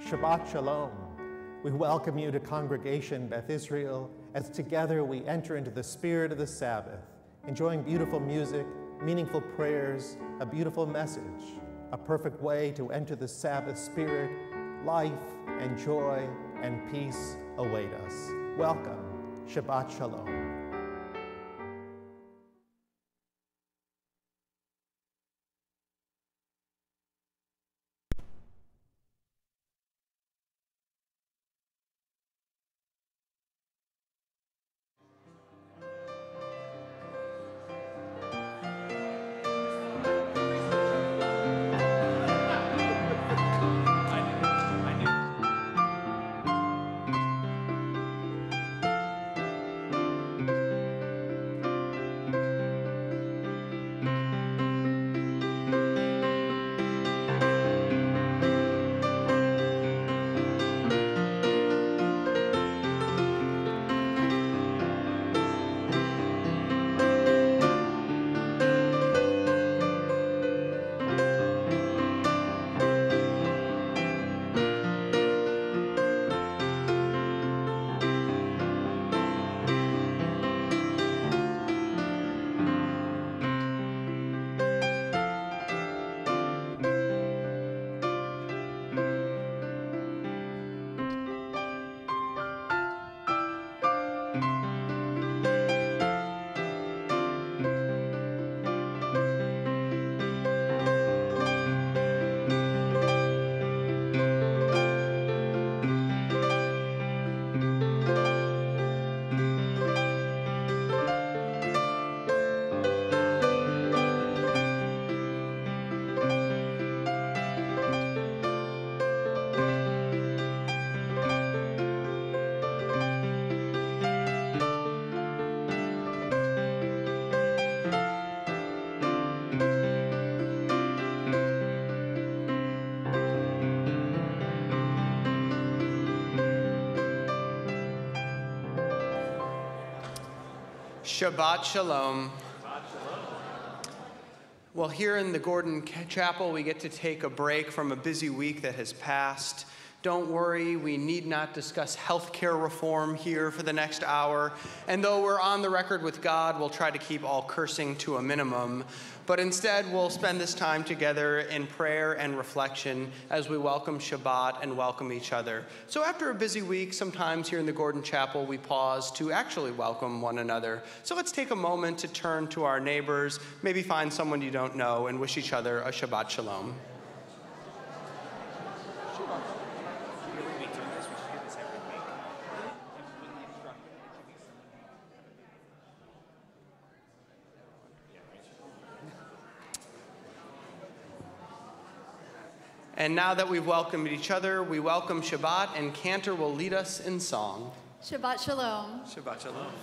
Shabbat Shalom. We welcome you to Congregation Beth Israel as together we enter into the spirit of the Sabbath, enjoying beautiful music, meaningful prayers, a beautiful message, a perfect way to enter the Sabbath spirit. Life and joy and peace await us. Welcome. Shabbat Shalom. Shabbat Shalom. Well, here in the Gordon Chapel, we get to take a break from a busy week that has passed. Don't worry, we need not discuss healthcare reform here for the next hour. And though we're on the record with God, we'll try to keep all cursing to a minimum. But instead, we'll spend this time together in prayer and reflection as we welcome Shabbat and welcome each other. So after a busy week, sometimes here in the Gordon Chapel, we pause to actually welcome one another. So let's take a moment to turn to our neighbors, maybe find someone you don't know, and wish each other a Shabbat Shalom. And now that we've welcomed each other, we welcome Shabbat, and Cantor will lead us in song. Shabbat Shalom. Shabbat Shalom.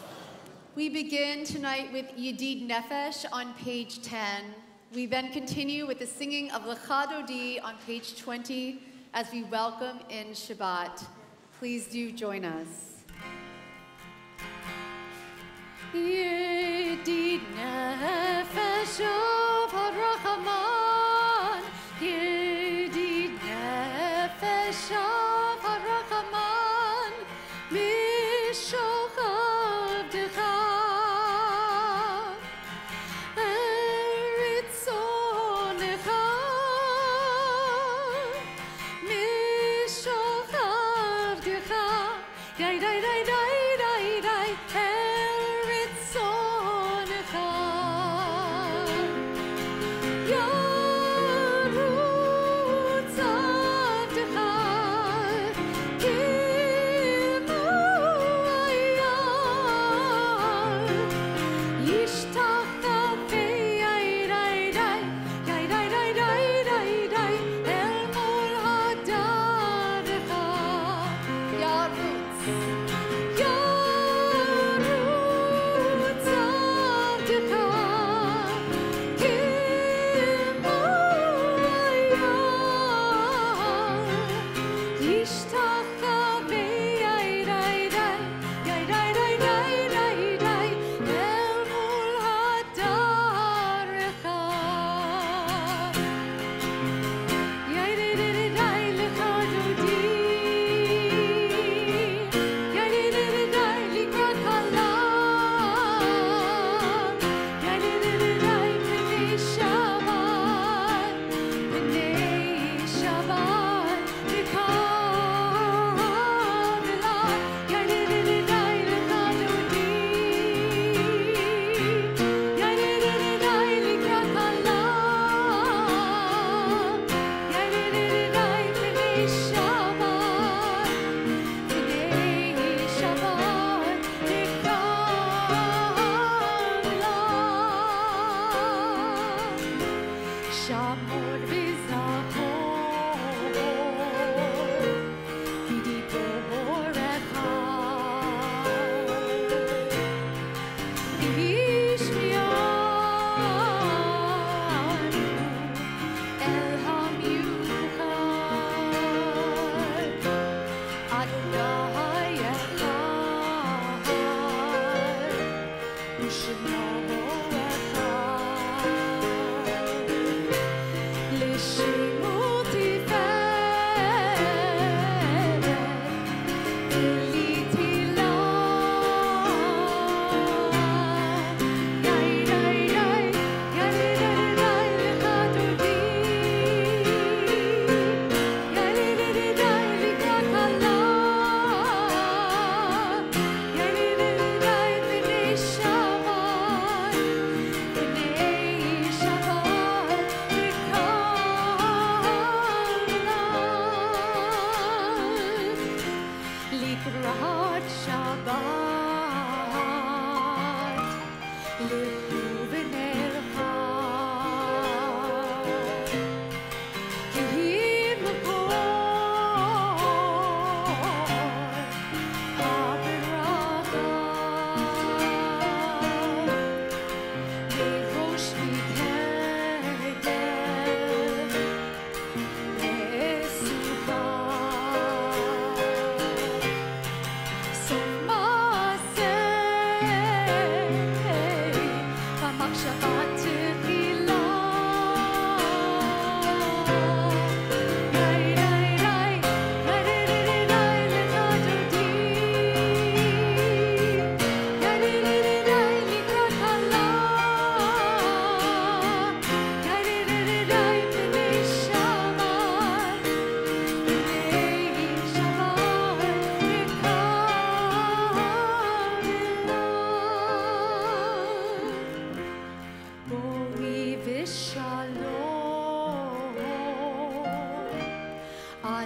We begin tonight with Yedid Nefesh on page 10. We then continue with the singing of Lecha Dodi on page 20 as we welcome in Shabbat. Please do join us. Yedid Nefesh of HaRachaman, Yedid Nefesh of HaRachaman, Mishoch Avdecha, Eritzonecha, Mishoch Avdecha, Dai Dai Dai Dai Dai Dai, Eritzonecha.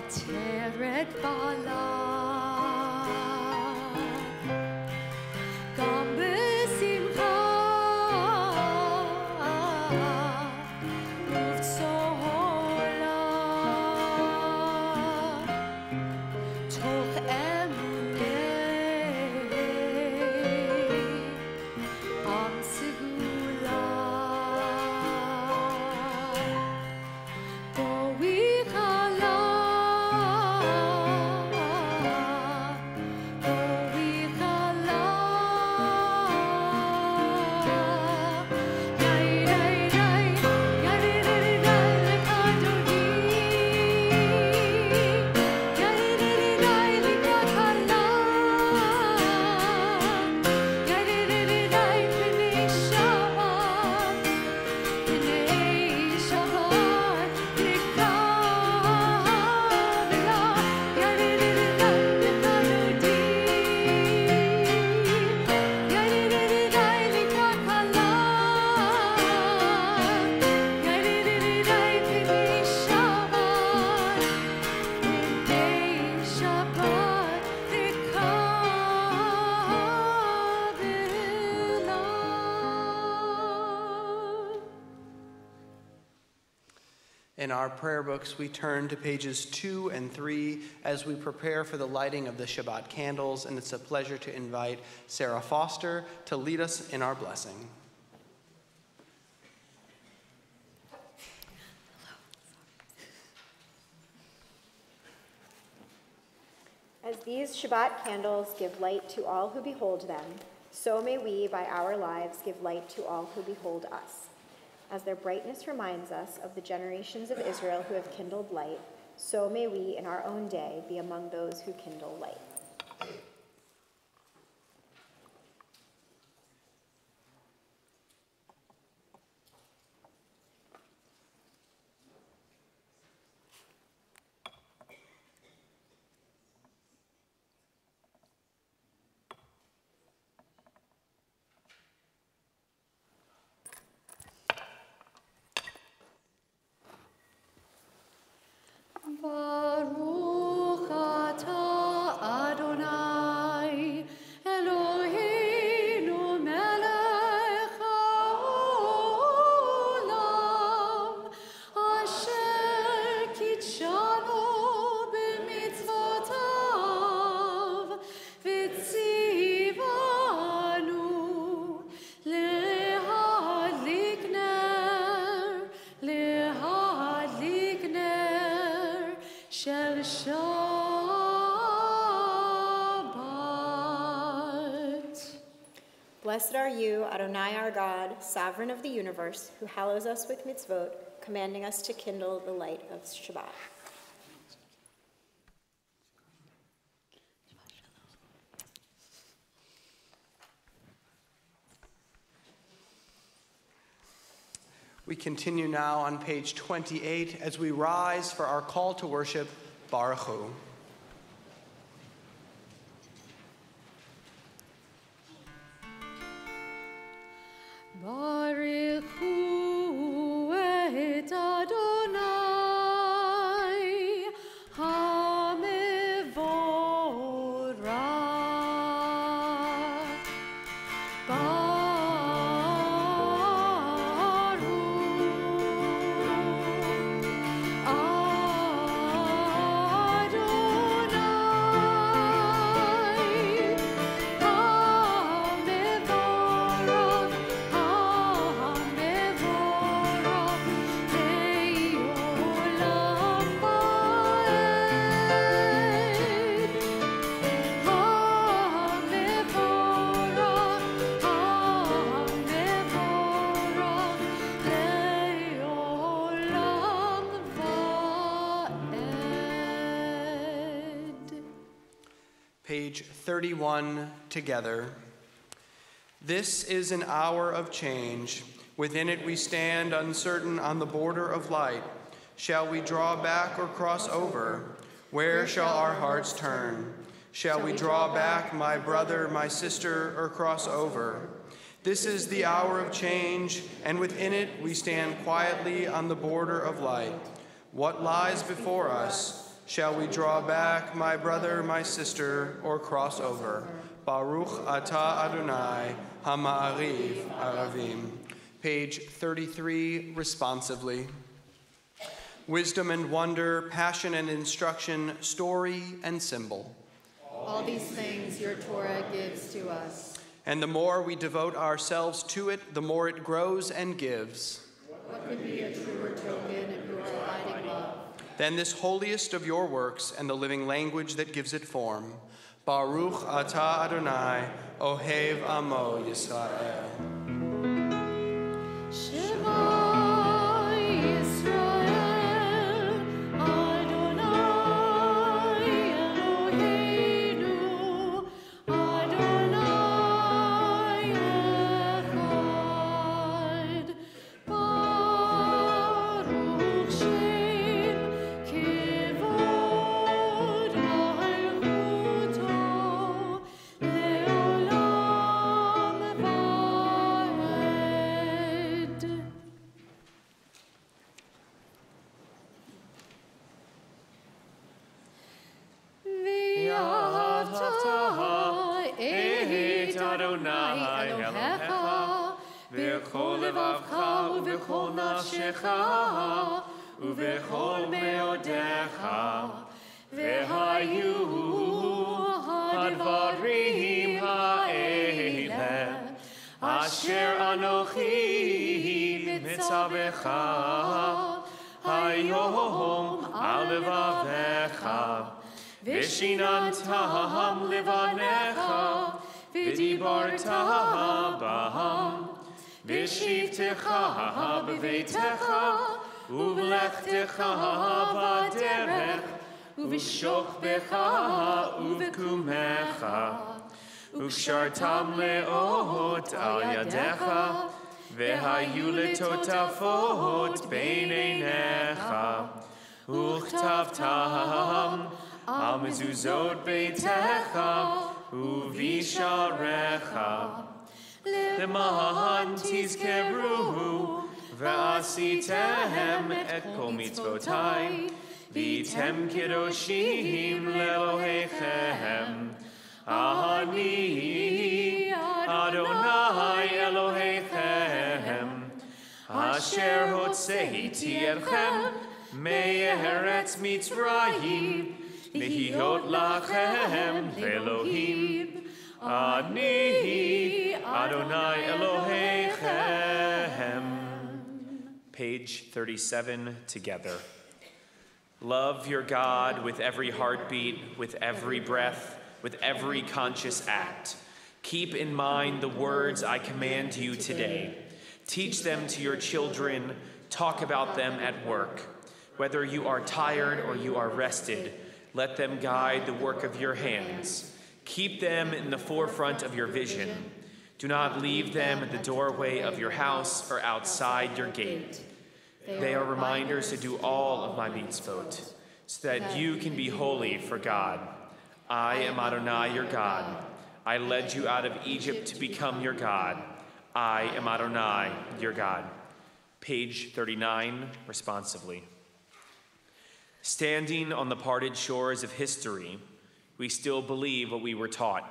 עטרת בעלה, גם בשמחה ובצהלה, תוך עם סגולה. בואי חלה, בואי חלה, די די די, ידי די די לקדוני, ידי די די לקראת חלה, ידי די די פני שבת, פני שבת לקראת ולה, ידי די די לקדוני, ידי די די לקראת חלה, ידי די די פני שבת, פני שבת לקראת ולה. In our prayer books, we turn to pages 2 and 3 as we prepare for the lighting of the Shabbat candles, and it's a pleasure to invite Sarah Foster to lead us in our blessing. As these Shabbat candles give light to all who behold them, so may we, by our lives, give light to all who behold us. As their brightness reminds us of the generations of Israel who have kindled light, so may we, in our own day, be among those who kindle light. Baruch atah Adonai Eloheinu melech haolam asher kitshanu b'mitzvotav v'tzivanu lehadlik ner shel Shabbat. Blessed are you, Adonai our God, sovereign of the universe, who hallows us with mitzvot, commanding us to kindle the light of Shabbat. We continue now on page 28 as we rise for our call to worship, Baruch Hu. Baruch hu et Adonai hamevorach. Page 31 together. This is an hour of change. Within it we stand uncertain on the border of light. Shall we draw back or cross over? Where shall our hearts turn? Shall we draw back, my brother, my sister, or cross over? This is the hour of change, and within it we stand quietly on the border of light. What lies before us? Shall we draw back, my brother, my sister, or cross over? Baruch atah Adonai, hama'ariv aravim. Page 33, responsively. Wisdom and wonder, passion and instruction, story and symbol. All these things your Torah gives to us. And the more we devote ourselves to it, the more it grows and gives. What could be a truer token of your abiding love than this holiest of your works and the living language that gives it form? Baruch atah Adonai, Ohev Amo Yisrael. Shema Yisrael, Adonai Eloheinu, Adonai Echad. Baruch Shem Kivod Malchuto Leolam Vaed. Et Adonai Elohecha, v'chol levavcha u'v'chol nafshecha u'v'chol meodecha, v'hayu hadvarim ha'ele asher anochi mitzavecha hayom al levavecha. Vishinantam livanecha, vidibarta baham, vishivtecha bevetecha, uvlechtecha vaderech, uvishochbecha uvkumecha, ukshartam leot al yadecha, vehayu letotafot beineinecha, uchtavtam al mezuzot beitecha uvisharecha leman tizkeru ve'asitem et kol mitzvotai v'tem kedoshim le'Elohechem ani Adonai Elohechem asher hotzeiti etchem me'eretz Mitzrayim Lihiyot lachem Elohim, Ani Adonai Elohechem. Page 37 together. Love your God with every heartbeat, with every breath, with every conscious act. Keep in mind the words I command you today. Teach them to your children. Talk about them at work. Whether you are tired or you are rested, let them guide the work of your hands. Keep them in the forefront of your vision. Do not leave them at the doorway of your house or outside your gate. They are reminders to do all of my mitzvot, so that you can be holy for God. I am Adonai, your God. I led you out of Egypt to become your God. I am Adonai, your God. Page 39, responsively. Standing on the parted shores of history, we still believe what we were taught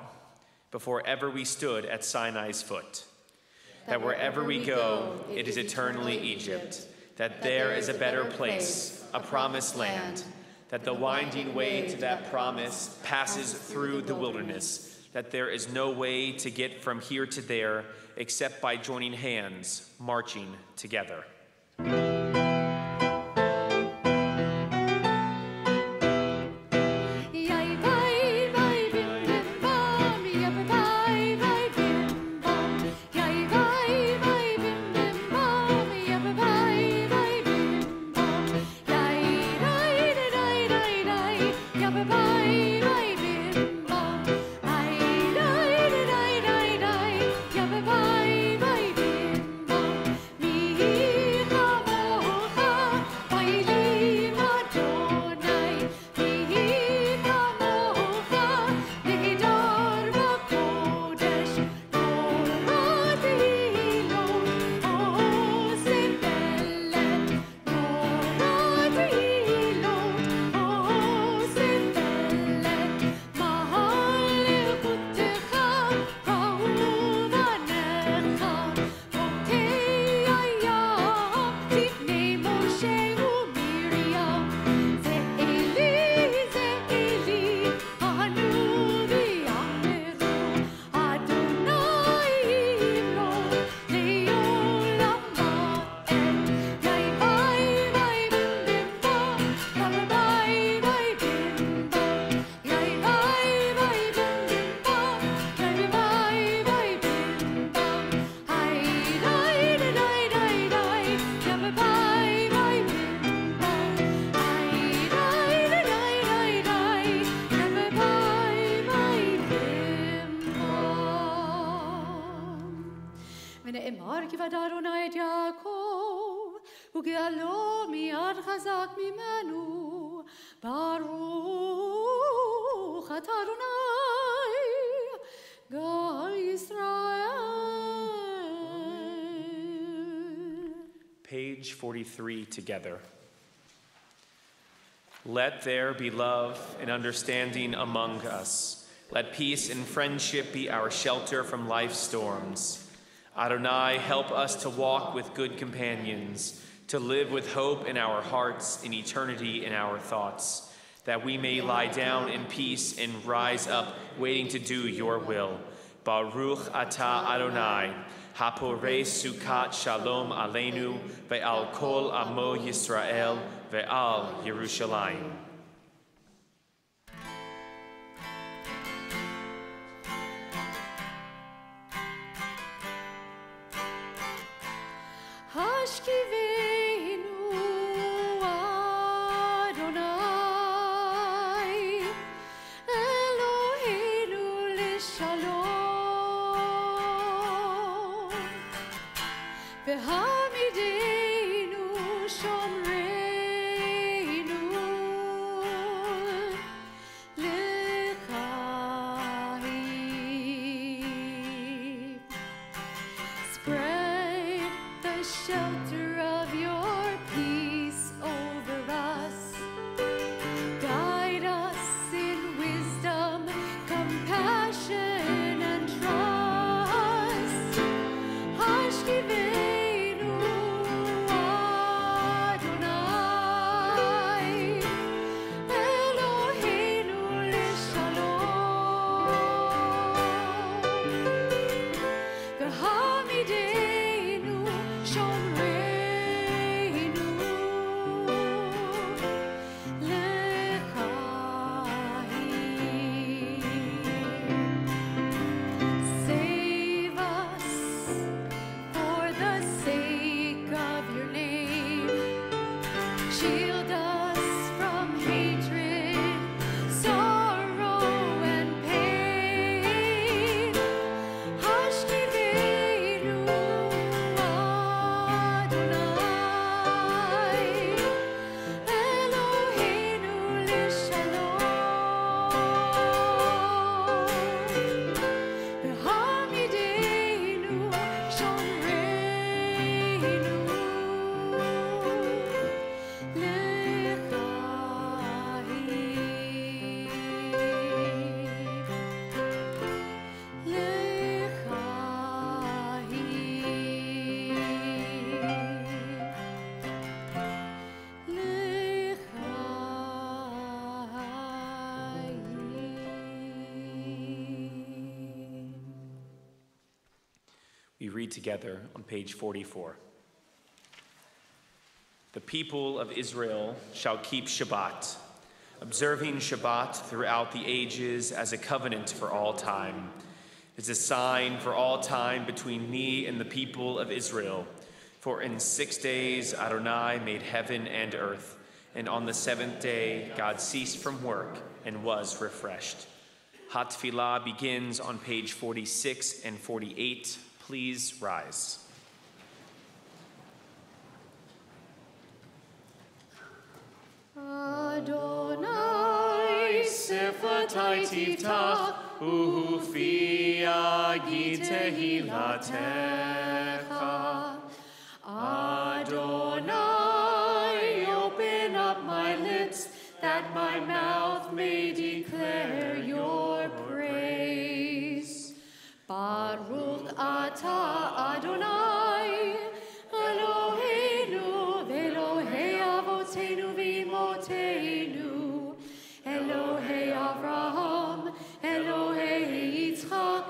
before ever we stood at Sinai's foot. That wherever we go, it is eternally Egypt. That there is a better place, a promised land. That the winding way to that promise passes through the wilderness. That there is no way to get from here to there except by joining hands, marching together. כבד אדוני את יעקב, וגאלו מיד חזק ממנו. ברוך אתה אדוני, גאל ישראל. Page 43 together. Let there be love and understanding among us. Let peace and friendship be our shelter from life's storms. Adonai, help us to walk with good companions, to live with hope in our hearts and eternity in our thoughts, that we may lie down in peace and rise up, waiting to do your will. Baruch atah Adonai, haporei sukat shalom aleinu, ve'al kol amo Yisrael, ve'al Yerushalayim. Hashkivenu Adonai, Eloheinu l'shalom, v'hamidenu shomreinu l'chaim. Spread the shelter of your peace over us. Guide us in wisdom, compassion, and trust. Hashkivenu Adonai, Eloheinu l'shalom, v'hamidenu shomreinu l'chaim. Save us for the sake of your name. Shield us from hatred, sorrow, and pain. Hashkivenu Adonai, Eloheinu l'shalom, v'hamidenu shomreinu We read together on page 44. The people of Israel shall keep Shabbat, observing Shabbat throughout the ages as a covenant for all time. It's a sign for all time between me and the people of Israel. For in 6 days Adonai made heaven and earth, and on the seventh day God ceased from work and was refreshed. Hatfilah begins on page 46 and 48. Please rise. Adonai Sefatai tiftach, ufi agi tehilatecha. Adonai, open up my lips, that my mouth may declare your praise. Baruch atah Adonai, Eloheinu v'Elohei avoteinu v'imoteinu, Elohei Avraham, Elohei Yitzchak,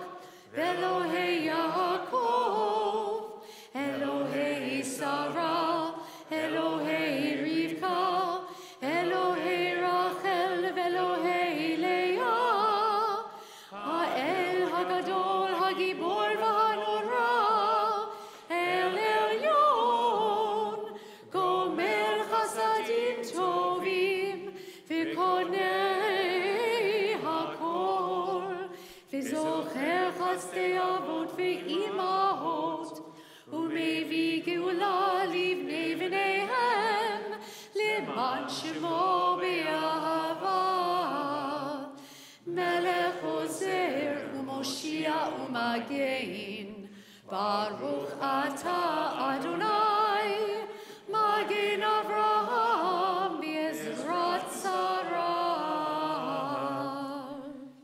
v'Elohei Yaakov, Elohei Sarah, Elohei Rivka, Elohei Rachel v'Elohei Leah, Ha'el Hagadol Hagibor v'Hanora, El Elyon, Gomer Chasadim Tovim, v'Konei Hakol, v'Zocher Chasdei Avot v'Imahot, מביא גאולה לבני בניהם, למען שמו באהבה. מלך עוזר ומושיע ומגן, ברוך אתה אדוני, מגן אברהם בעזרת שרה.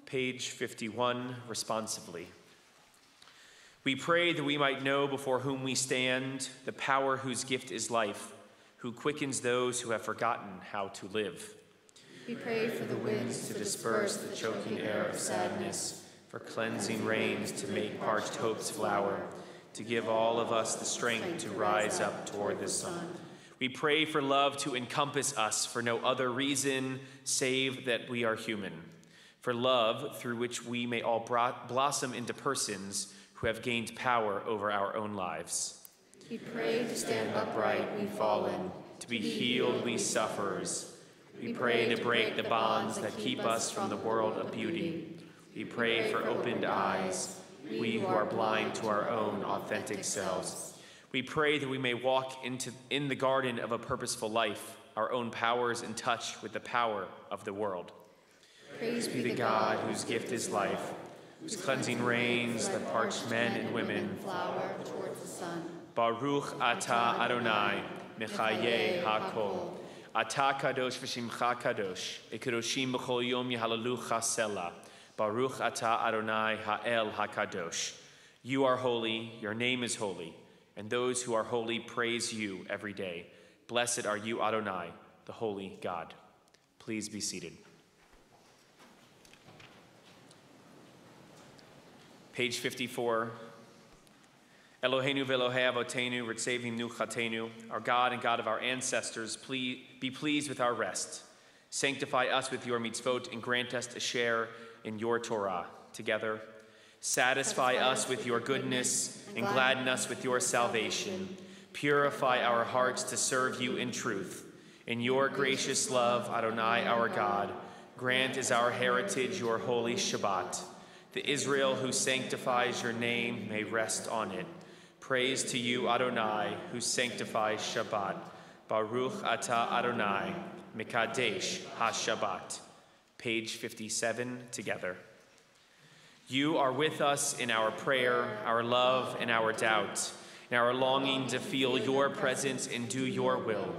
Page 51, responsively. We pray that we might know before whom we stand the power whose gift is life, who quickens those who have forgotten how to live. We pray for the winds To disperse the choking air of sadness, for cleansing rains to make parched hopes flower, to give all of us the strength to rise up toward the sun. We pray for love to encompass us for no other reason save that we are human, for love through which we may all blossom into persons who have gained power over our own lives. We pray to stand upright, we fallen, To be healed, we sufferers. We pray to break the bonds that keep us from the world of beauty. We pray for opened eyes, we who are blind to our own authentic selves. We pray that we may walk in the garden of a purposeful life, our own powers in touch with the power of the world. Praise Be the God whose gift is life, whose cleansing rains that parch men and women. flower towards the sun. Baruch atah Adonai, Mechaye HaKol. Atah kadosh v'shimcha kadosh, Ekadoshim b'chol yom yehalalucha selah. Baruch atah Adonai Ha'el HaKadosh. You are holy, your name is holy, and those who are holy praise you every day. Blessed are you, Adonai, the holy God. Please be seated. Page 54. Eloheinu v'Elohei avotenu, ritzevim nuchatenu, our God and God of our ancestors, be pleased with our rest. Sanctify us with your mitzvot and grant us to share in your Torah. Together, satisfy us with your goodness and gladden us with your salvation. Purify our hearts to serve you in truth. In your gracious love, Adonai our God, grant as our heritage your holy Shabbat. The Israel who sanctifies your name may rest on it. Praise to you, Adonai, who sanctifies Shabbat. Baruch atah Adonai, Mekadesh HaShabbat. Page 57, together. You are with us in our prayer, our love, and our doubt, in our longing to feel your presence and do your will.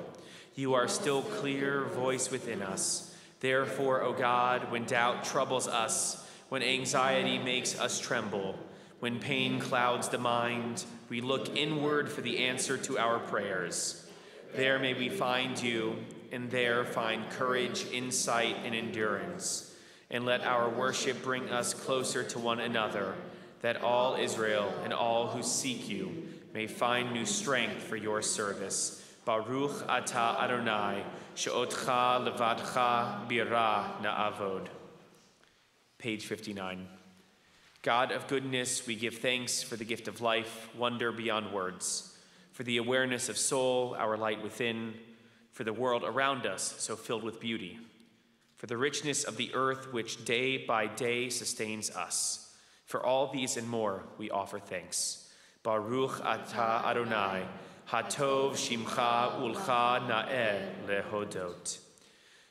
You are still clear voice within us. Therefore, O God, when doubt troubles us, when anxiety makes us tremble, when pain clouds the mind, we look inward for the answer to our prayers. There may we find you, and there find courage, insight, and endurance. And let our worship bring us closer to one another, that all Israel and all who seek you may find new strength for your service. Baruch atah Adonai, she'otcha levadcha bira na'avod. Page 59. God of goodness, we give thanks for the gift of life, wonder beyond words, for the awareness of soul, our light within, for the world around us so filled with beauty, for the richness of the earth which day by day sustains us. For all these and more, we offer thanks. Baruch atah Adonai, hatov shimcha ulcha na'eh lehodot.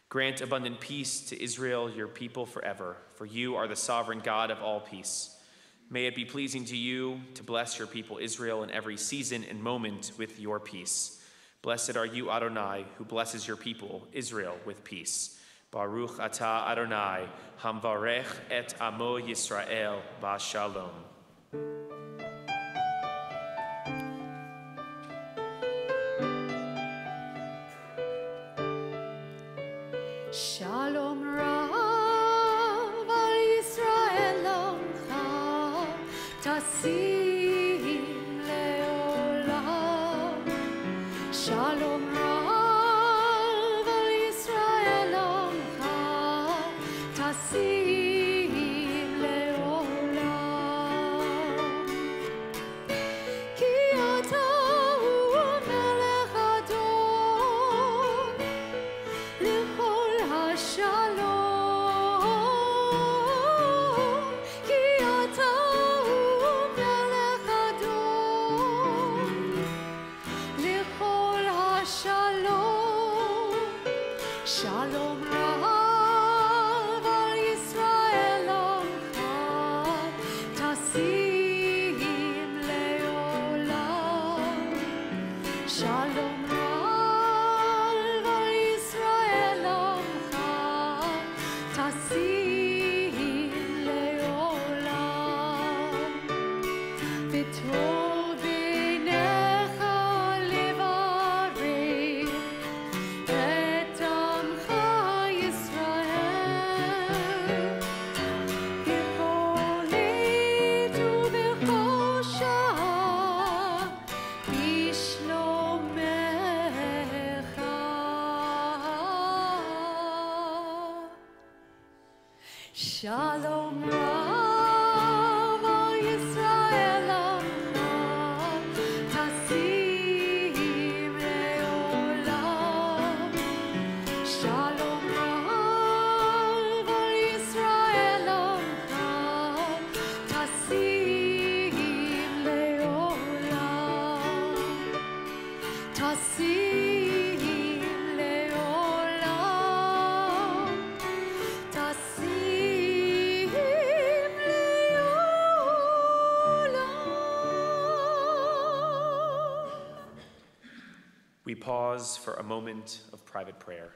Grant abundant peace to Israel, your people forever, for you are the sovereign God of all peace. May it be pleasing to you to bless your people Israel in every season and moment with your peace. Blessed are you, Adonai, who blesses your people Israel with peace. Baruch atah Adonai, hamvarech et amo Yisrael b'shalom. Shalom Rav al Yisrael Omcha Tasim Leolam. Shalom Rav al Yisrael Omcha Tasim Leolam. Ki ata hu melech adon l'chol Shalom, ki ata hu melech adon רב על ישראל עמך, תשים לעולם. שלום רב על ישראל עמך, תשים לעולם. וטוב בעיניך לברך את עמך ישראל, בפולט ובחושה, בשלומך. שלום רב על ישראל עמך, תשים לעולם. שלום רב על ישראל עמך, תשים לעולם. תשים לעולם. תשים לעולם. We pause for a moment of private prayer.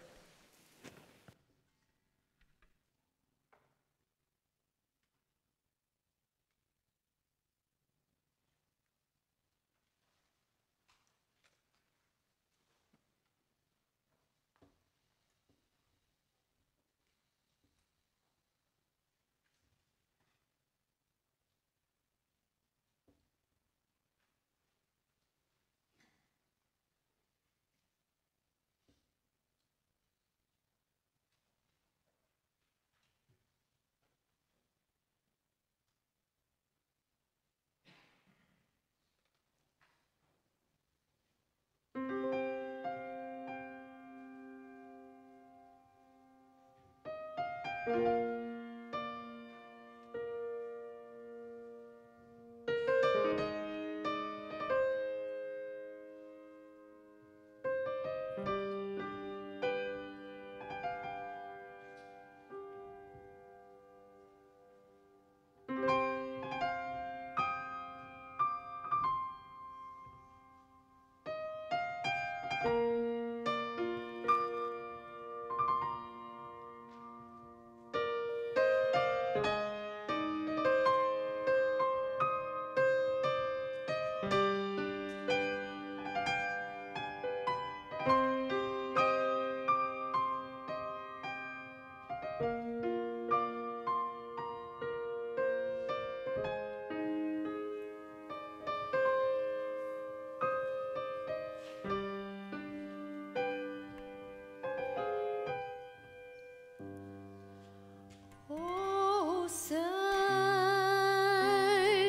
Oh, say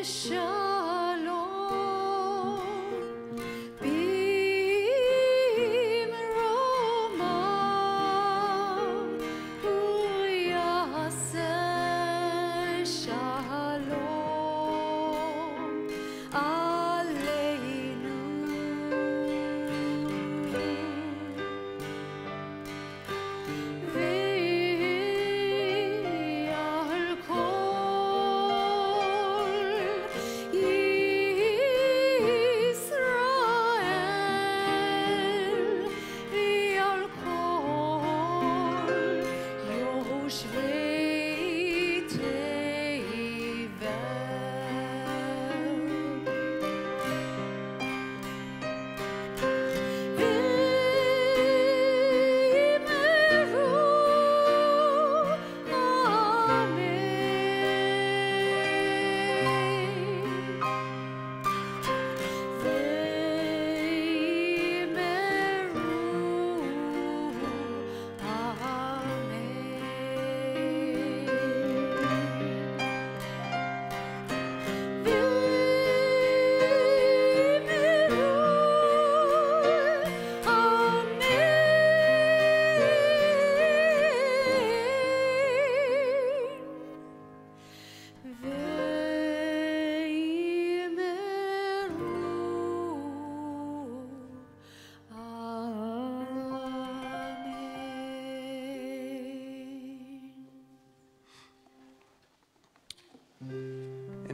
shalom, b'mroma, uyaseh shalom aleinu. ועל כל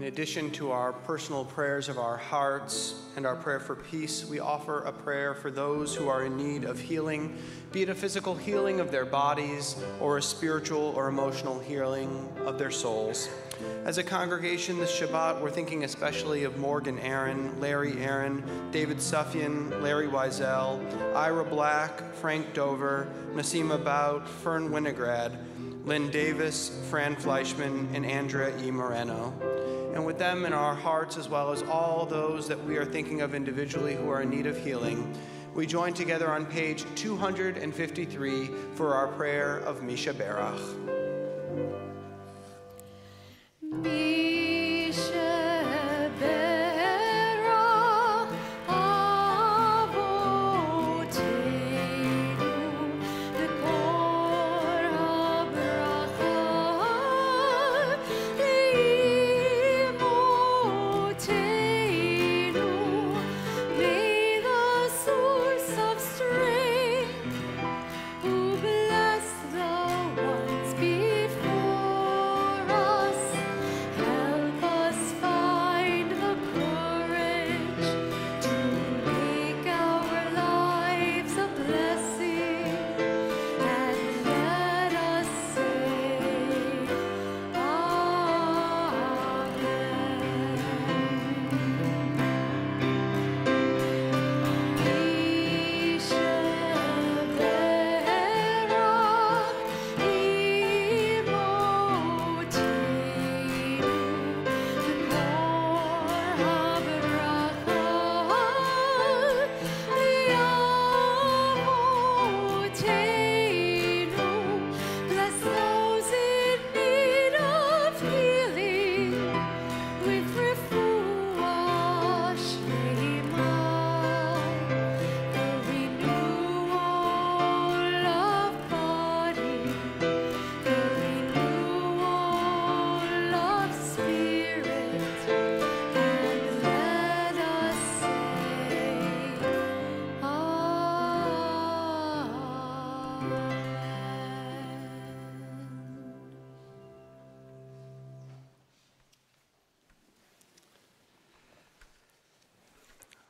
In addition to our personal prayers of our hearts and our prayer for peace, we offer a prayer for those who are in need of healing, be it a physical healing of their bodies or a spiritual or emotional healing of their souls. As a congregation this Shabbat, we're thinking especially of Morgan Aaron, Larry Aaron, David Suffian, Larry Wiesel, Ira Black, Frank Dover, Nasima Bout, Fern Winograd, Lynn Davis, Fran Fleischman, and Andrea E. Moreno. And with them in our hearts, as well as all those that we are thinking of individually who are in need of healing, we join together on page 253 for our prayer of Misha Berach.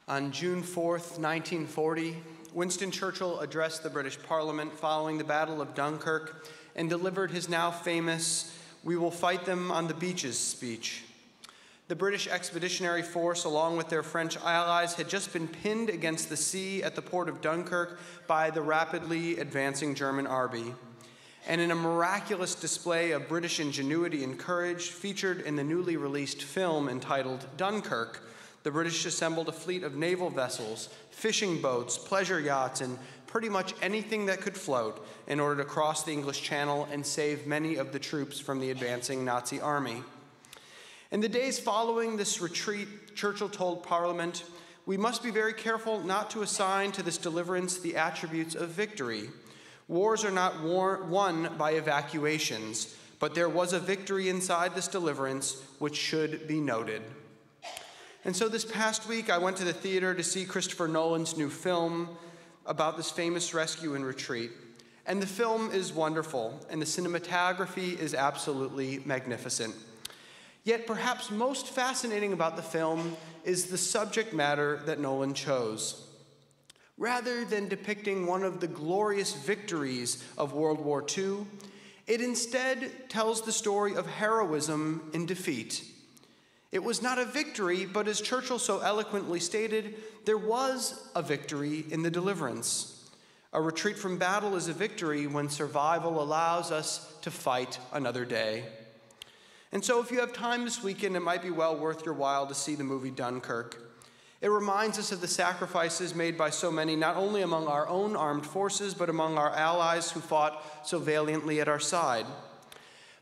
On June 4th, 1940, Winston Churchill addressed the British Parliament following the Battle of Dunkirk and delivered his now famous "We will fight them on the beaches" speech. The British Expeditionary Force, along with their French allies, had just been pinned against the sea at the port of Dunkirk by the rapidly advancing German army. And in a miraculous display of British ingenuity and courage featured in the newly released film entitled Dunkirk, the British assembled a fleet of naval vessels, fishing boats, pleasure yachts, and pretty much anything that could float in order to cross the English Channel and save many of the troops from the advancing Nazi army. In the days following this retreat, Churchill told Parliament, "We must be very careful not to assign to this deliverance the attributes of victory. Wars are not won by evacuations, but there was a victory inside this deliverance which should be noted." And so this past week, I went to the theater to see Christopher Nolan's new film about this famous rescue and retreat. And the film is wonderful, and the cinematography is absolutely magnificent. Yet perhaps most fascinating about the film is the subject matter that Nolan chose. Rather than depicting one of the glorious victories of World War II, it instead tells the story of heroism in defeat. It was not a victory, but as Churchill so eloquently stated, there was a victory in the deliverance. A retreat from battle is a victory when survival allows us to fight another day. And so if you have time this weekend, it might be well worth your while to see the movie Dunkirk. It reminds us of the sacrifices made by so many, not only among our own armed forces, but among our allies who fought so valiantly at our side.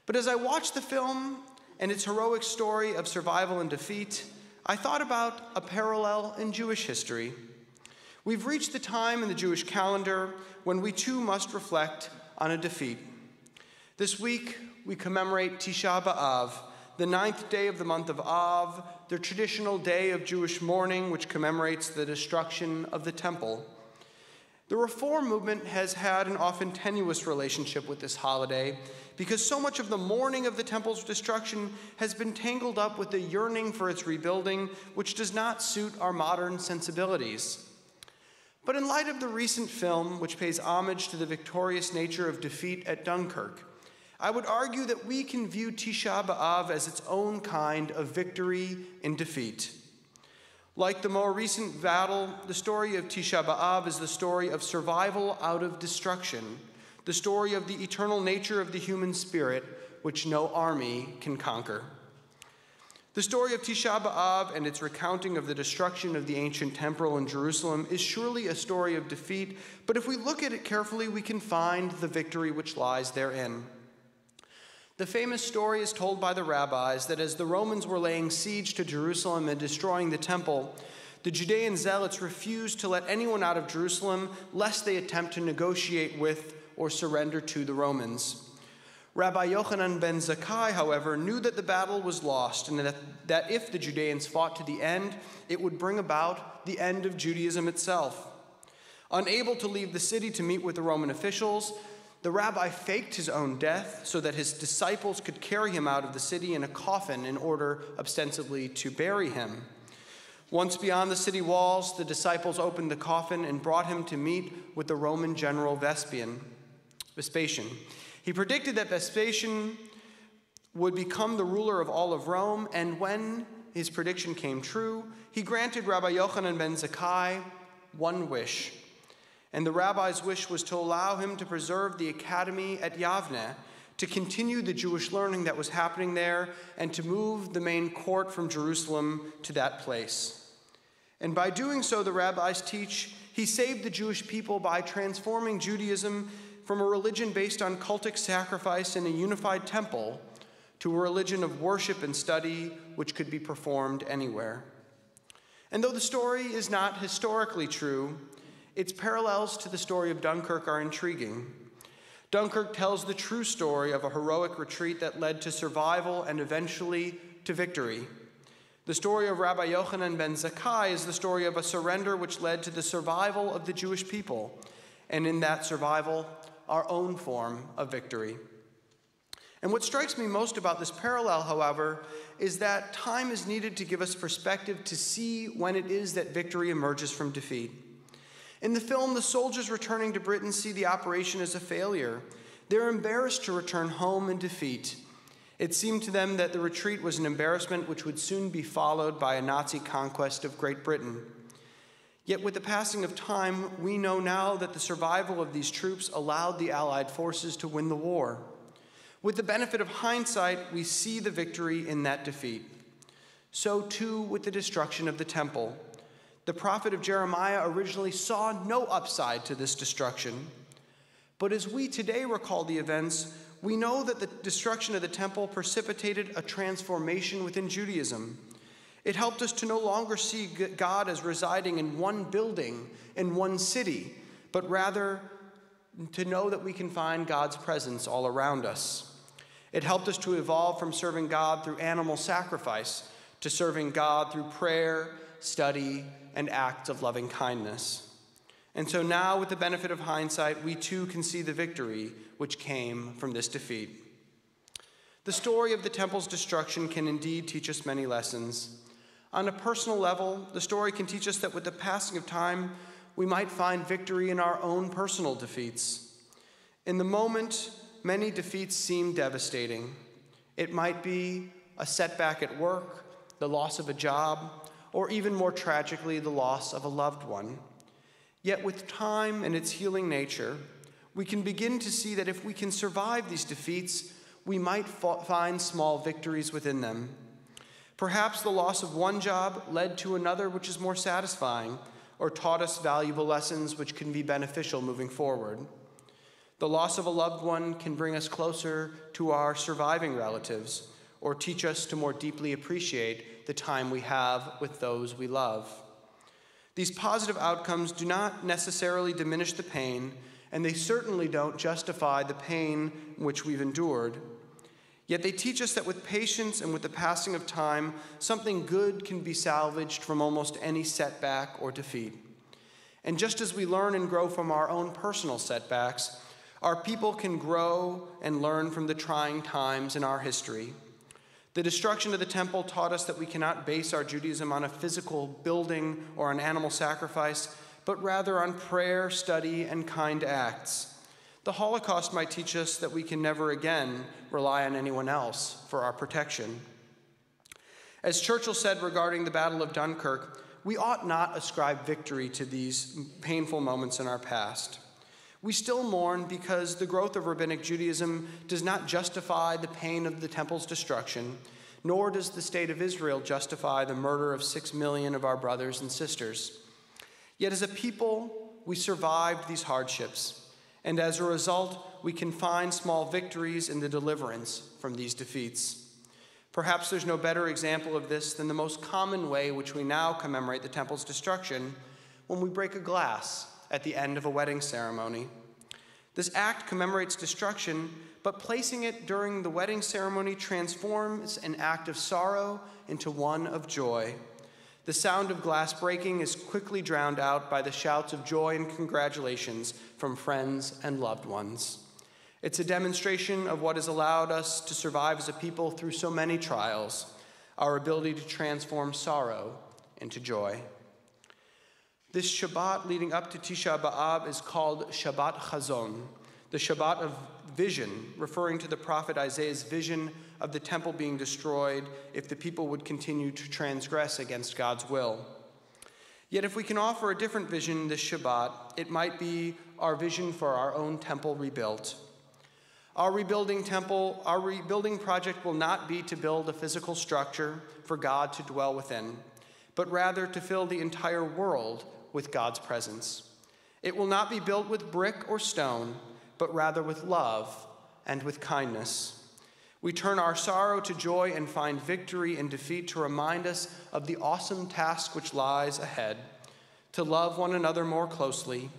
But as I watched the film and its heroic story of survival and defeat, I thought about a parallel in Jewish history. We've reached the time in the Jewish calendar when we too must reflect on a defeat. This week, we commemorate Tisha B'Av, the 9th day of the month of Av, the traditional day of Jewish mourning which commemorates the destruction of the temple. The Reform movement has had an often tenuous relationship with this holiday because so much of the mourning of the temple's destruction has been tangled up with the yearning for its rebuilding, which does not suit our modern sensibilities. But in light of the recent film, which pays homage to the victorious nature of defeat at Dunkirk, I would argue that we can view Tisha B'Av as its own kind of victory in defeat. Like the more recent battle, the story of Tisha B'Av is the story of survival out of destruction, the story of the eternal nature of the human spirit, which no army can conquer. The story of Tisha B'Av and its recounting of the destruction of the ancient temple in Jerusalem is surely a story of defeat, but if we look at it carefully, we can find the victory which lies therein. The famous story is told by the rabbis that as the Romans were laying siege to Jerusalem and destroying the temple, the Judean zealots refused to let anyone out of Jerusalem lest they attempt to negotiate with or surrender to the Romans. Rabbi Yochanan ben Zakkai, however, knew that the battle was lost and that if the Judeans fought to the end, it would bring about the end of Judaism itself. Unable to leave the city to meet with the Roman officials, the rabbi faked his own death so that his disciples could carry him out of the city in a coffin in order ostensibly to bury him. Once beyond the city walls, the disciples opened the coffin and brought him to meet with the Roman general Vespasian. He predicted that Vespasian would become the ruler of all of Rome, and when his prediction came true, he granted Rabbi Yochanan ben Zakkai one wish. And the rabbi's wish was to allow him to preserve the academy at Yavne, to continue the Jewish learning that was happening there, and to move the main court from Jerusalem to that place. And by doing so, the rabbis teach, he saved the Jewish people by transforming Judaism from a religion based on cultic sacrifice in a unified temple to a religion of worship and study which could be performed anywhere. And though the story is not historically true, its parallels to the story of Dunkirk are intriguing. Dunkirk tells the true story of a heroic retreat that led to survival and eventually to victory. The story of Rabbi Yochanan ben Zakkai is the story of a surrender which led to the survival of the Jewish people, and in that survival, our own form of victory. And what strikes me most about this parallel, however, is that time is needed to give us perspective to see when it is that victory emerges from defeat. In the film, the soldiers returning to Britain see the operation as a failure. They're embarrassed to return home in defeat. It seemed to them that the retreat was an embarrassment which would soon be followed by a Nazi conquest of Great Britain. Yet with the passing of time, we know now that the survival of these troops allowed the Allied forces to win the war. With the benefit of hindsight, we see the victory in that defeat. So too with the destruction of the temple. The prophet of Jeremiah originally saw no upside to this destruction. But as we today recall the events, we know that the destruction of the temple precipitated a transformation within Judaism. It helped us to no longer see God as residing in one building, in one city, but rather to know that we can find God's presence all around us. It helped us to evolve from serving God through animal sacrifice to serving God through prayer, study, and acts of loving kindness. And so now, with the benefit of hindsight, we too can see the victory which came from this defeat. The story of the temple's destruction can indeed teach us many lessons. On a personal level, the story can teach us that with the passing of time, we might find victory in our own personal defeats. In the moment, many defeats seem devastating. It might be a setback at work, the loss of a job, or even more tragically, the loss of a loved one. Yet with time and its healing nature, we can begin to see that if we can survive these defeats, we might find small victories within them. Perhaps the loss of one job led to another which is more satisfying, or taught us valuable lessons which can be beneficial moving forward. The loss of a loved one can bring us closer to our surviving relatives, or teach us to more deeply appreciate the time we have with those we love. These positive outcomes do not necessarily diminish the pain, and they certainly don't justify the pain which we've endured. Yet they teach us that with patience and with the passing of time, something good can be salvaged from almost any setback or defeat. And just as we learn and grow from our own personal setbacks, our people can grow and learn from the trying times in our history. The destruction of the temple taught us that we cannot base our Judaism on a physical building or an animal sacrifice, but rather on prayer, study, and kind acts. The Holocaust might teach us that we can never again rely on anyone else for our protection. As Churchill said regarding the Battle of Dunkirk, we ought not ascribe victory to these painful moments in our past. We still mourn because the growth of Rabbinic Judaism does not justify the pain of the temple's destruction, nor does the state of Israel justify the murder of 6 million of our brothers and sisters. Yet as a people, we survived these hardships, and as a result, we can find small victories in the deliverance from these defeats. Perhaps there's no better example of this than the most common way which we now commemorate the temple's destruction, when we break a glass at the end of a wedding ceremony. This act commemorates destruction, but placing it during the wedding ceremony transforms an act of sorrow into one of joy. The sound of glass breaking is quickly drowned out by the shouts of joy and congratulations from friends and loved ones. It's a demonstration of what has allowed us to survive as a people through so many trials, our ability to transform sorrow into joy. This Shabbat leading up to Tisha B'Av is called Shabbat Chazon, the Shabbat of vision, referring to the prophet Isaiah's vision of the temple being destroyed if the people would continue to transgress against God's will. Yet if we can offer a different vision this Shabbat, it might be our vision for our own temple rebuilt. Our rebuilding project will not be to build a physical structure for God to dwell within, but rather to fill the entire world with God's presence. It will not be built with brick or stone, but rather with love and with kindness. We turn our sorrow to joy and find victory in defeat to remind us of the awesome task which lies ahead, to love one another more closely,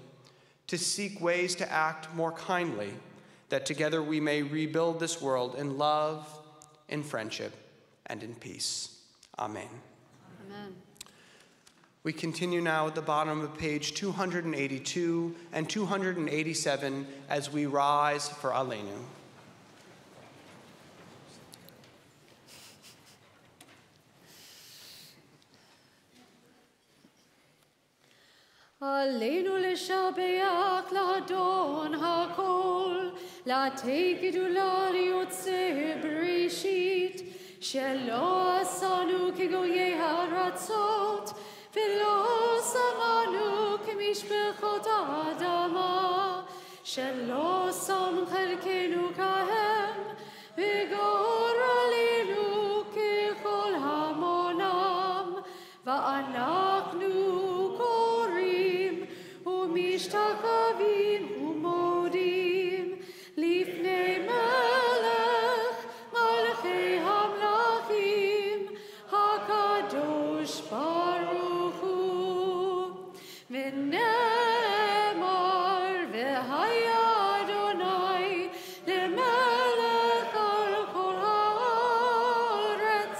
to seek ways to act more kindly, that together we may rebuild this world in love, in friendship, and in peace. Amen. Amen. We continue now at the bottom of page 282 and 287 as we rise for Aleinu. Aleinu לשבח לאדון הכל, לתת גדולה ליוצא בראשית, שלא עשנו כגויי הארצות, ולא שמנו כמשפחות האדמה, שלא שם חלקנו כהם, וגורלנו ככל המונם, ואנחנו קוראים ומשתחווים ומודים לפני מלך מלכי המלכים, הקדוש ברוך הוא. ונאמר והיה אדוני למלך על כל הארץ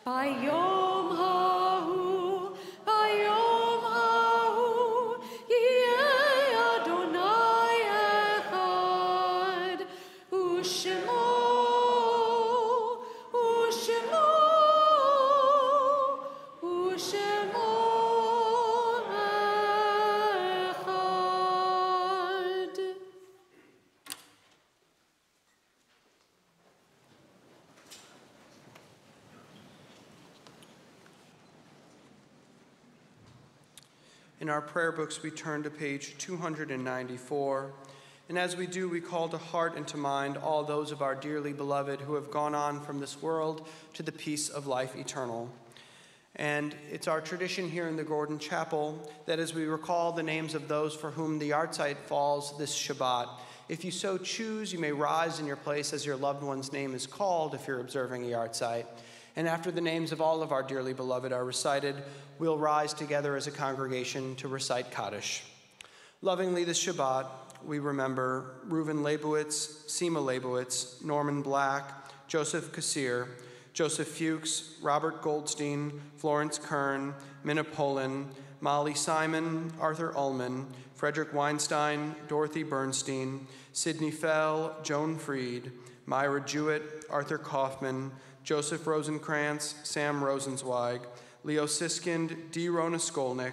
ביום ההוא, ביום ההוא יהיה אדוני אחד, ושמו אחד. In our prayer books, we turn to page 294. And as we do, we call to heart and to mind all those of our dearly beloved who have gone on from this world to the peace of life eternal. And it's our tradition here in the Gordon Chapel that as we recall the names of those for whom the yahrzeit falls this Shabbat, if you so choose, you may rise in your place as your loved one's name is called if you're observing a yahrzeit. And after the names of all of our dearly beloved are recited, we'll rise together as a congregation to recite Kaddish. Lovingly this Shabbat, we remember Reuven Leibowitz, Seema Leibowitz, Norman Black, Joseph Kassir, Joseph Fuchs, Robert Goldstein, Florence Kern, Minna Poland, Molly Simon, Arthur Ullman, Frederick Weinstein, Dorothy Bernstein, Sidney Fell, Joan Freed, Myra Jewett, Arthur Kaufman, Joseph Rosenkrantz, Sam Rosenzweig, Leo Siskind, D. Rona Skolnick,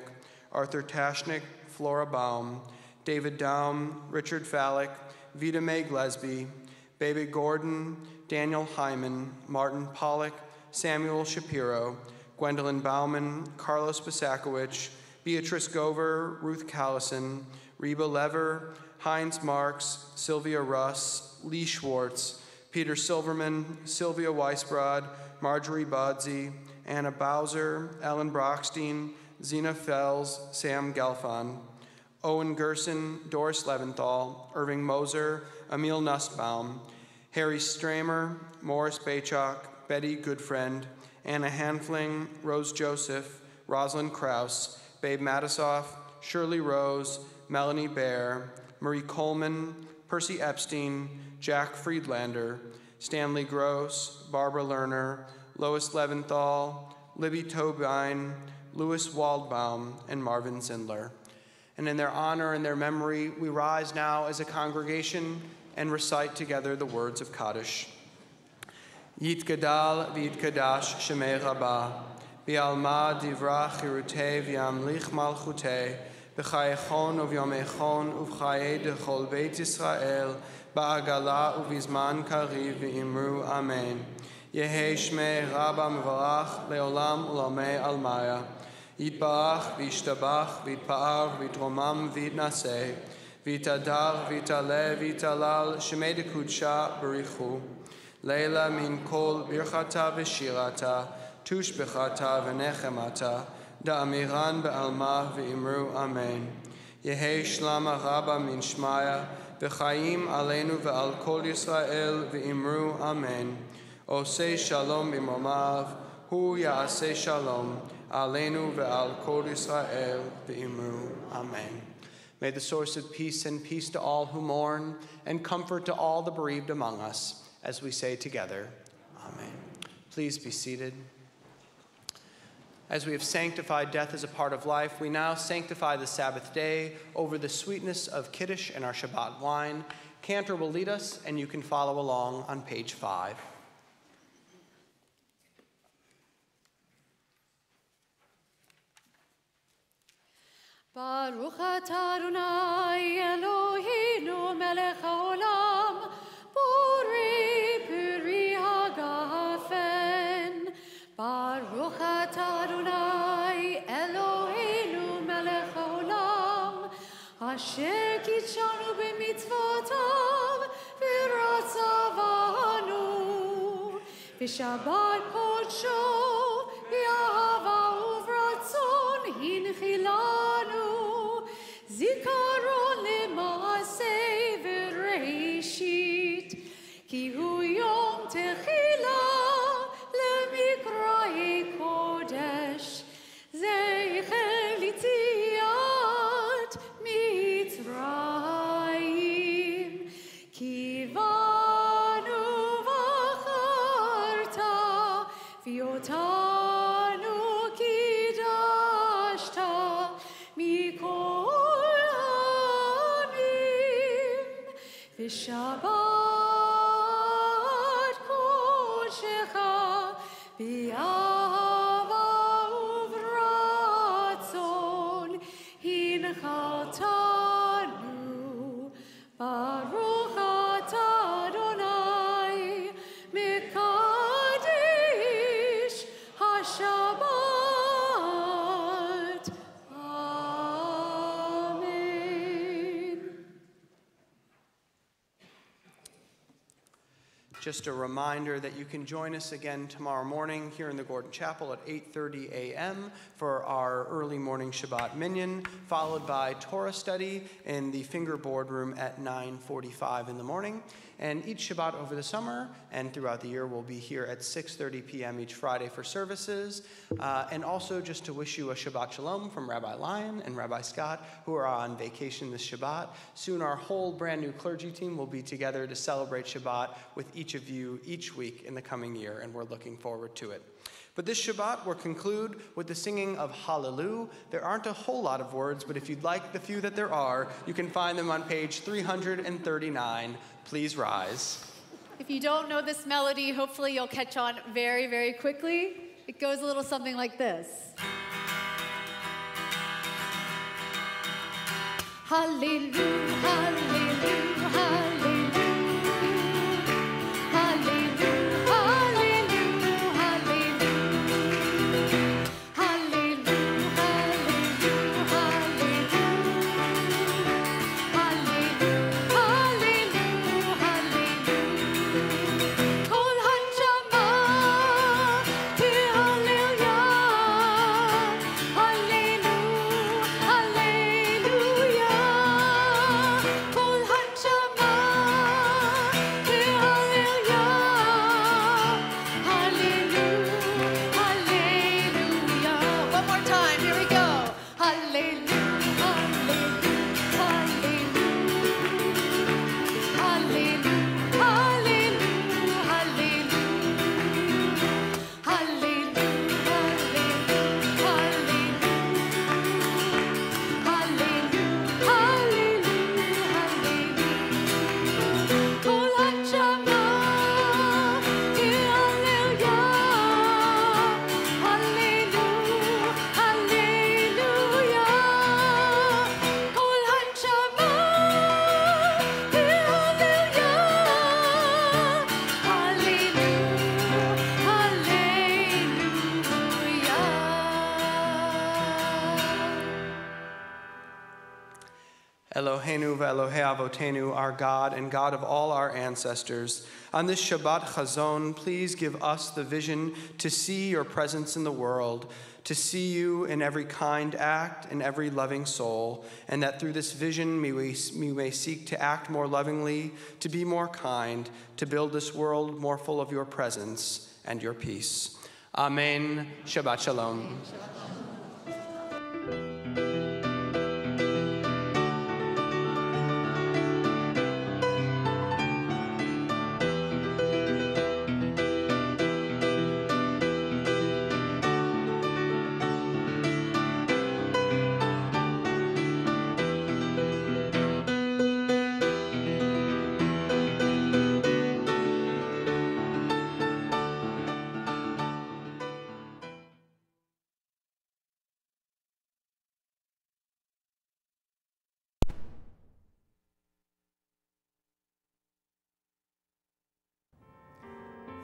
Arthur Tashnik, Flora Baum, David Daum, Richard Fallick, Vita Mae Glesby, Baby Gordon, Daniel Hyman, Martin Pollack, Samuel Shapiro, Gwendolyn Bauman, Carlos Bisakowicz, Beatrice Gover, Ruth Callison, Reba Lever, Heinz Marks, Sylvia Russ, Lee Schwartz, Peter Silverman, Sylvia Weisbrod, Marjorie Bodsey, Anna Bowser, Ellen Brockstein, Zena Fells, Sam Gelfand, Owen Gerson, Doris Leventhal, Irving Moser, Emil Nussbaum, Harry Stramer, Morris Baychok, Betty Goodfriend, Anna Hanfling, Rose Joseph, Rosalind Krause, Babe Matisoff, Shirley Rose, Melanie Bear, Marie Coleman, Percy Epstein, Jack Friedlander, Stanley Gross, Barbara Lerner, Lois Leventhal, Libby Tobine, Louis Waldbaum, and Marvin Zindler. And in their honor and their memory, we rise now as a congregation and recite together the words of Kaddish. Yitgadal v'yitkadash shemei rabah, bi'alma divra chirutei v'yamlich malchutei, b'chayechon uvyomechon uv'chayei dechol beit Yisrael, ba'agala uv'izman kariv v'imru amen. Yehei shmei rabba mevarach leolam ulamei almaya. Yitbarach v'yishtabach v'yitpa'ar v'yitromam v'yitnaseh, v'yitadar v'yitale v'yitalal shemei dekudsha b'richu. Leila min kol birchata v'shirata, tushbechata v'nechemata, da'amiran be'alma v'imru amen. Yehei shlama rabba min shmaya, v'chayim aleinu ve'al kol Yisrael v'imru amen. Osei shalom b'momav, hu ya'aseh shalom, aleinu ve'al kol Yisrael v'imru amen. May the source of peace send peace to all who mourn, and comfort to all the bereaved among us, as we say together, amen. Please be seated. As we have sanctified death as a part of life, we now sanctify the Sabbath day over the sweetness of Kiddush and our Shabbat wine. Cantor will lead us, and you can follow along on page 5. Baruch atah Adonai Eloheinu melech haolam, borei peri hagafen. Baruch atah Adonai Eloheinu melech haolam, asher kitshanu b'mitzvotav v'ratzavanu, v'shabbat kodsho b'ahava uvratzon hinchilanu. Zikaron le'maaseh v'reishit, ki hu yom techilah le'mikra'ei kodesh, zecher litziat Mitzrayim, ki banu v'acharta v'yotanu kidashta mikol Shabbat Kodshecha b'ahava uvratzon hinchaltanu. Baruch atah Adonai mekadesh haShabbat. Amen. Just a reminder that you can join us again tomorrow morning here in the Gordon Chapel at 8:30 a.m. for our early morning Shabbat Minyan, followed by Torah study in the Fingerboard Room at 9:45 in the morning. And each Shabbat over the summer and throughout the year, we'll be here at 6:30 p.m. each Friday for services. And also just to wish you a Shabbat Shalom from Rabbi Lyon and Rabbi Scott, who are on vacation this Shabbat. Soon our whole brand new clergy team will be together to celebrate Shabbat with each of you each week in the coming year, and we're looking forward to it. But this Shabbat, we'll conclude with the singing of Hallelu. There aren't a whole lot of words, but if you'd like the few that there are, you can find them on page 339. Please rise. If you don't know this melody, hopefully you'll catch on very, very quickly. It goes a little something like this. Hallelujah, hallelujah, hallelujah. Eloheinu ve'Elohei Avotenu, our God and God of all our ancestors, on this Shabbat Chazon, please give us the vision to see your presence in the world, to see you in every kind act and every loving soul, and that through this vision we may seek to act more lovingly, to be more kind, to build this world more full of your presence and your peace. Amen. Shabbat Shalom.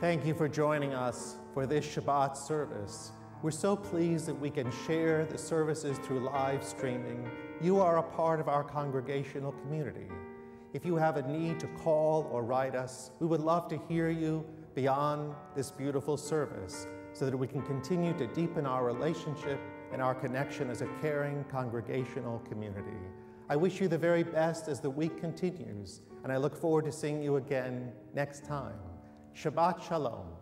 Thank you for joining us for this Shabbat service. We're so pleased that we can share the services through live streaming. You are a part of our congregational community. If you have a need to call or write us, we would love to hear you beyond this beautiful service so that we can continue to deepen our relationship and our connection as a caring congregational community. I wish you the very best as the week continues, and I look forward to seeing you again next time. Shabbat Shalom.